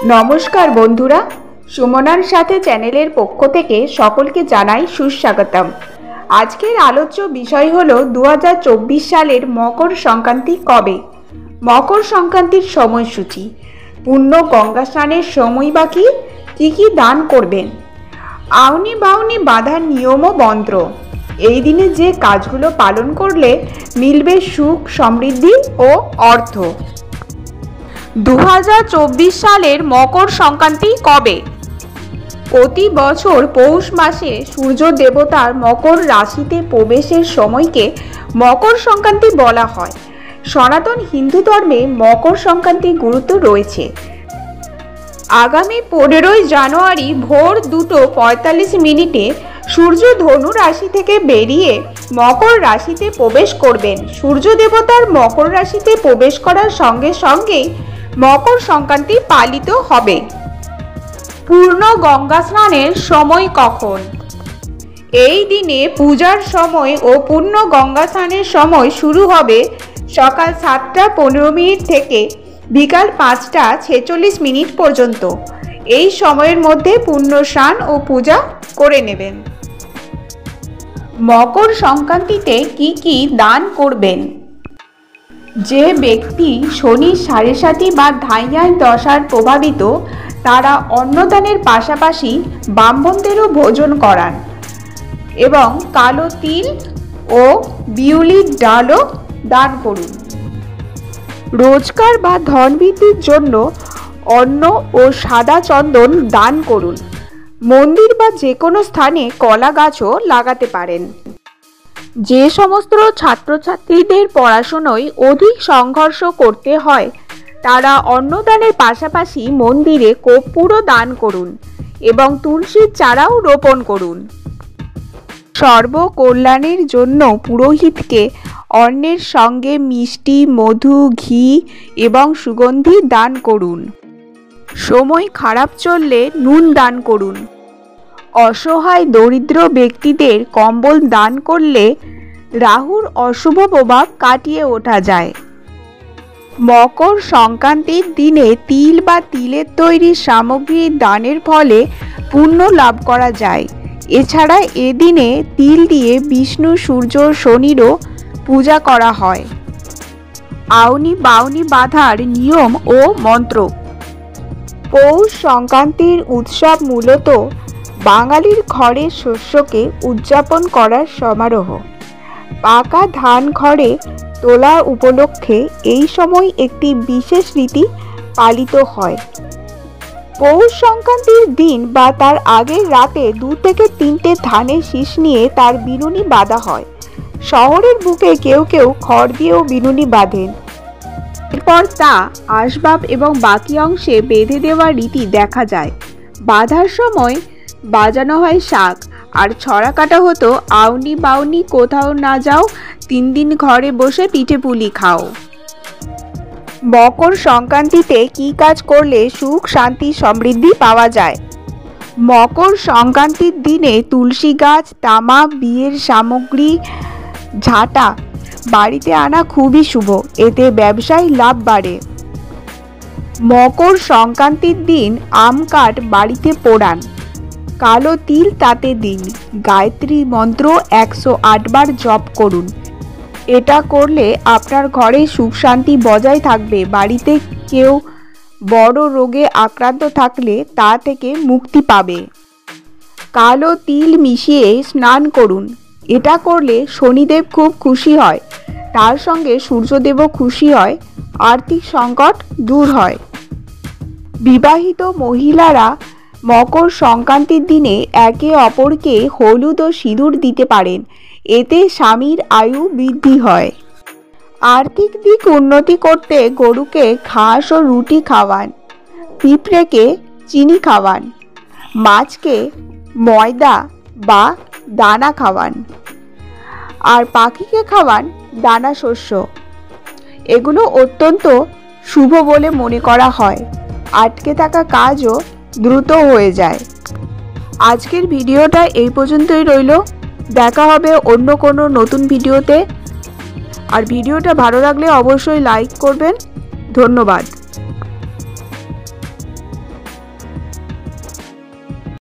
নমস্কার বন্ধুরা, সুমনার সাথে চ্যানেলের পক্ষ থেকে সকলকে জানাই সুস্বাগতম। আজকের আলোচ্য বিষয় হলো 2024 সালের মকর সংক্রান্তি কবে। মকর সংক্রান্তির সময়সূচি, পূর্ণ গঙ্গা স্নানের সময় বা কী কী দান করবেন, আউনি বাউনি বাঁধার নিয়ম ও মন্ত্র, এই দিনে যে কাজগুলো পালন করলে মিলবে সুখ, সমৃদ্ধি ও অর্থ। 2024 সালের মকর সংক্রান্তি কবে? প্রতি বছর পৌষ মাসে সূর্য দেবতার মকর রাশিতে প্রবেশের সময়কে মকর সংক্রান্তি বলা হয়। সনাতন হিন্দু ধর্মে মকর সংক্রান্তির গুরুত্ব রয়েছে। আগামী 15ই জানুয়ারি ভোর 2:45 সূর্য ধনু রাশি থেকে বেরিয়ে মকর রাশিতে প্রবেশ করবেন। সূর্য দেবতার মকর রাশিতে প্রবেশ করার সঙ্গে সঙ্গেই মকর সংক্রান্তি পালিত হবে। পূর্ণ গঙ্গা স্নানের সময় কখন? এই দিনে পূজার সময় ও পূর্ণ গঙ্গা স্নানের সময় শুরু হবে সকাল 7:15 থেকে বিকাল 5:46 পর্যন্ত। এই সময়ের মধ্যে পূর্ণ স্নান ও পূজা করে নেবেন। মকর সংক্রান্তিতে কি দান করবেন? যে ব্যক্তি শনি 7.5 বা ধাইয়ায় দশার প্রভাবিত, তারা অন্নদানের পাশাপাশি ব্রাহ্মণদেরও ভোজন করান এবং কালো তিল ও বিউলির ডালও দান করুন। রোজগার বা ধন বৃদ্ধির জন্য অন্ন ও সাদা চন্দন দান করুন। মন্দির বা যে কোনো স্থানে কলা গাছও লাগাতে পারেন। যে সমস্ত ছাত্রছাত্রীদের পড়াশোনায় অধিক সংঘর্ষ করতে হয়, তারা অন্নদানের পাশাপাশি মন্দিরে কর্পূরও দান করুন এবং তুলসীর চারাও রোপণ করুন। সর্বকল্যাণের জন্য পুরোহিতকে অন্নের সঙ্গে মিষ্টি, মধু, ঘি এবং সুগন্ধি দান করুন। সময় খারাপ চললে নুন দান করুন। অসহায় দরিদ্র ব্যক্তিদের কম্বল দান করলে রাহুর অশুভ প্রভাব কাটিয়ে ওঠা যায়। মকর সংক্রান্তির দিনে তিল বা তিলের তৈরি সামগ্রী দানের ফলে পুণ্য লাভ করা যায়। এছাড়া এদিনে তিল দিয়ে বিষ্ণু, সূর্য, শনিরও পূজা করা হয়। আউনি বাউনি বাঁধার নিয়ম ও মন্ত্র। পৌষ সংক্রান্তির উৎসব মূলত বাঙালির ঘরে শস্যকে উদযাপন করার সমারোহ। পাকা ধান ঘরে তোলা উপলক্ষে এই সময় একটি বিশেষ রীতি পালিত হয়। পৌষ সংক্রান্তির দিন বা তার আগের রাতে 2 থেকে 3টে ধানের শীষ নিয়ে তার বিনুনি বাঁধা হয়। শহরের বুকে কেউ কেউ খড় দিয়েও বিনুনি বাঁধেন। এরপর তা আসবাব এবং বাকি অংশে বেঁধে দেওয়ার রীতি দেখা যায়। বাঁধার সময় বাজানো হয় শাক আর ছড়া কাটা হতো আউনি বাউনি কোথাও না যাও, 3 দিন ঘরে বসে পিঠে পুলি খাও। মকর সংক্রান্তিতে কি কাজ করলে সুখ, শান্তি, সমৃদ্ধি পাওয়া যায়? মকর সংক্রান্তির দিনে তুলসী গাছ, তামা, বিয়ের সামগ্রী, ঝাঁটা বাড়িতে আনা খুবই শুভ, এতে ব্যবসায় লাভ বাড়ে। মকর সংক্রান্তির দিন আম কাঠ বাড়িতে পোড়ান। কালো তিল তাতে দিন। গায়ত্রী মন্ত্র 108 বার জপ করুন। এটা করলে আপনার ঘরে সুখ শান্তি বজায় থাকবে। বাড়িতে কেউ বড় রোগে আক্রান্ত থাকলে তা থেকে মুক্তি পাবে। কালো তিল মিশিয়ে স্নান করুন। এটা করলে শনিদেব খুব খুশি হয়, তার সঙ্গে সূর্যদেবও খুশি হয়, আর্থিক সংকট দূর হয়। বিবাহিত মহিলারা মকর সংক্রান্তির দিনে একে অপরকে হলুদ ও সিঁদুর দিতে পারেন, এতে স্বামীর আয়ু বৃদ্ধি হয়। আর্থিক দিক উন্নতি করতে গরুকে ঘাস ও রুটি খাওয়ান, পিঁপড়েকে চিনি খাওয়ান, মাছকে ময়দা বা দানা খাওয়ান, আর পাখিকে খাওয়ান দানা শস্য। এগুলো অত্যন্ত শুভ বলে মনে করা হয়। আটকে থাকা কাজও দ্রুত হয়ে যায়। আজকের ভিডিওটা এই পর্যন্তই রইল। দেখা হবে অন্য কোনো নতুন ভিডিওতে। আর ভিডিওটা ভালো লাগলে অবশ্যই লাইক করবেন। ধন্যবাদ।